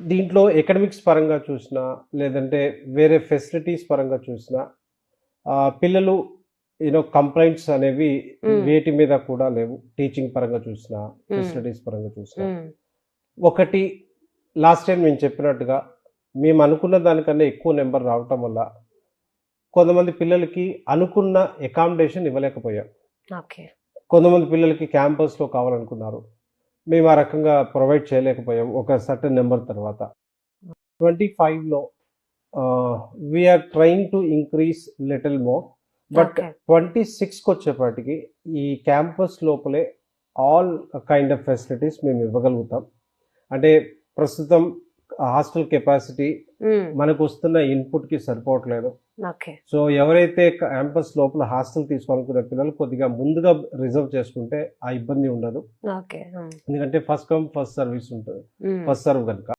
దీంట్లో ఎకడమిక్స్ పరంగా చూసినా, లేదంటే వేరే ఫెసిలిటీస్ పరంగా చూసినా పిల్లలు కంప్లైంట్స్ అనేవి హ్మ్. వేటి మీద కూడా లేవు. టీచింగ్ పరంగా చూసినా, హ్మ్. ఫెసిలిటీస్ పరంగా చూసినా. హ్మ్. ఒకటి లాస్ట్ టైం నేను చెప్పినట్టుగా మేము అనుకున్న దానికన్నా ఎక్కువ నంబర్ రావటం వల్ల కొంతమంది పిల్లలకి అనుకున్న అకామిడేషన్ ఇవ్వలేకపోయాం. ఓకే. కొంతమంది పిల్లలకి క్యాంపస్‌లో కావాలనుకున్నారు. మేము ఆ రకంగా ప్రొవైడ్ చేయలేకపోయాం ఒక సర్టెన్ నంబర్ తర్వాత. 25లో we are trying to increase little more. But okay. 26కొచ్చేపాటికి ఈ క్యాంపస్ లోపలే ఆల్ కైండ్ ఆఫ్ ఫెసిలిటీస్ మేము ఇవ్వగలుగుతాం. అంటే ప్రస్తుతం హాస్టల్ కెపాసిటీ హ్మ్. మనకొస్తున్న ఇన్‌పుట్‌కి సరిపోవట్లేదు. ఓకే. సో, ఎవరైతే క్యాంపస్ లోపల హాస్టల్ తీసుకోవాలనుకునే పిల్లలు కొద్దిగా ముందుగా రిజర్వ్ చేసుకుంటే ఆ ఇబ్బంది ఉండదు. ఓకే. హ్మ్. ఎందుకంటే ఫస్ట్ కమ్ ఫస్ట్ సర్వీస్ ఉంటది. హ్మ్. ఫస్ట్ సర్వ్ గనుక.